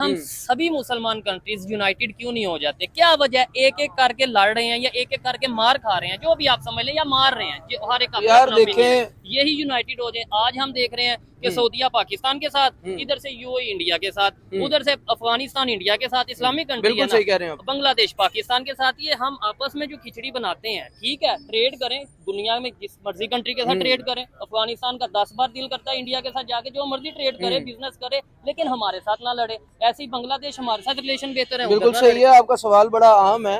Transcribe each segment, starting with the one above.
हम सभी मुसलमान कंट्रीज यूनाइटेड क्यों नहीं हो जाते? क्या वजह? एक एक करके लड़ रहे हैं या एक एक करके मार खा रहे हैं, जो भी आप समझ लें, या मार रहे हैं, जो हर एक अपना यार अपना opinion है। देखें, यही यूनाइटेड हो जाए। आज हम देख रहे हैं कि सऊदीया पाकिस्तान के साथ, इधर से यूएई इंडिया के साथ, उधर से अफगानिस्तान इंडिया के साथ, इस्लामिक कंट्री है बिल्कुल ना, सही कह रहे हैं आप। बांग्लादेश पाकिस्तान के साथ। ये हम आपस में जो खिचड़ी बनाते हैं, ठीक है, ट्रेड करें दुनिया में जिस मर्जी कंट्री के साथ ट्रेड करें। अफगानिस्तान का 10 बार दिल करता है इंडिया के साथ जाके जो मर्जी ट्रेड करे, बिजनेस करे, लेकिन हमारे साथ ना लड़े। ऐसे ही बांग्लादेश हमारे साथ रिलेशन बेहतर है, बिल्कुल सही है, आपका सवाल बड़ा अहम है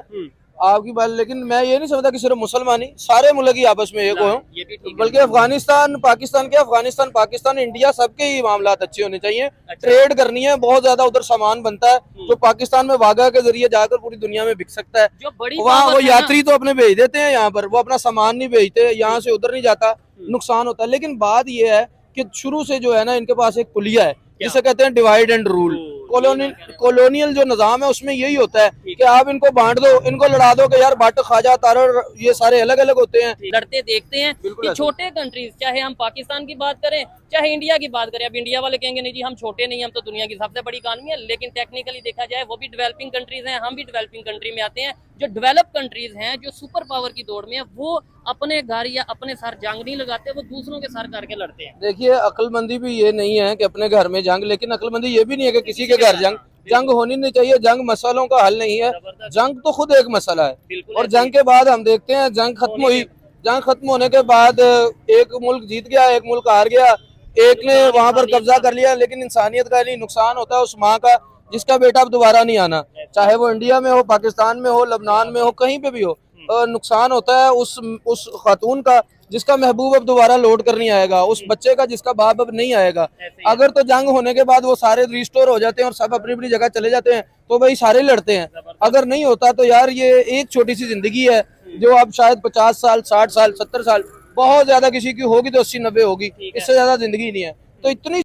आपकी बात। लेकिन मैं ये नहीं समझता कि सिर्फ मुसलमान ही, सारे मुल्क ही आपस में एक हो, ये भी ठीक है। बल्कि अफगानिस्तान पाकिस्तान के, अफगानिस्तान पाकिस्तान इंडिया सबके ही मामला अच्छे होने चाहिए। ट्रेड करनी है, बहुत ज्यादा उधर सामान बनता है जो पाकिस्तान में वाघा के जरिए जाकर पूरी दुनिया में बिक सकता है। जो बड़ी वहाँ वो पावर है ना, यात्री तो अपने भेज देते हैं यहाँ पर, वो अपना सामान नहीं भेजते, यहाँ से उधर नहीं जाता, नुकसान होता है। लेकिन बात ये है कि शुरू से जो है ना, इनके पास एक पुलिया है जिसे कहते हैं डिवाइड एंड रूल। कॉलोनियल जो निजाम है उसमें यही होता है कि आप इनको बांट दो, इनको लड़ा दो कि यार भट्ट, ख्वाजा, तारड़, ये सारे अलग अलग होते हैं। लड़ते देखते हैं बिल्कुल कि ऐसा। छोटे कंट्रीज, चाहे हम पाकिस्तान की बात करें चाहे इंडिया की बात करें, अब इंडिया वाले कहेंगे नहीं जी हम छोटे नहीं, हम तो दुनिया की सबसे बड़ी इकानमी है, लेकिन टेक्निकली देखा जाए वो भी डेवलपिंग कंट्रीज हैं, हम भी डेवलपिंग कंट्री में आते हैं। जो डेवलप कंट्रीज हैं, जो सुपर पावर की दौड़ में है, वो अपने घर या अपने सर जंग नहीं लगाते, वो दूसरों के सर करके लड़ते हैं। देखिए, अक्लमंदी भी ये नहीं है कि अपने घर में जंग, लेकिन अक्लमंदी ये भी नहीं है कि किसी के घर जंग। जंग होनी नहीं चाहिए, जंग मसलों का हल नहीं है, जंग तो खुद एक मसला है। और जंग के बाद हम देखते हैं जंग खत्म हुई, जंग खत्म होने के बाद एक मुल्क जीत गया, एक मुल्क हार गया, एक ने वहां पर कब्जा कर लिया, लेकिन इंसानियत का नहीं नुकसान होता है उस माँ का जिसका बेटा अब दोबारा नहीं आना, चाहे वो इंडिया में हो, पाकिस्तान में हो, लबनान में हो, कहीं पे भी हो। नुकसान होता है उस खातून का जिसका महबूब अब दोबारा लौट कर नहीं आएगा, उस बच्चे का जिसका बाप अब नहीं आएगा। अगर तो जंग होने के बाद वो सारे रिस्टोर हो जाते हैं और सब अपनी अपनी जगह चले जाते हैं तो भाई सारे लड़ते हैं। अगर नहीं होता तो यार ये एक छोटी सी जिंदगी है जो अब शायद 50 साल, 60 साल, 70 साल, बहुत ज्यादा किसी की होगी तो 80-90 होगी, इससे ज्यादा जिंदगी नहीं है। तो इतनी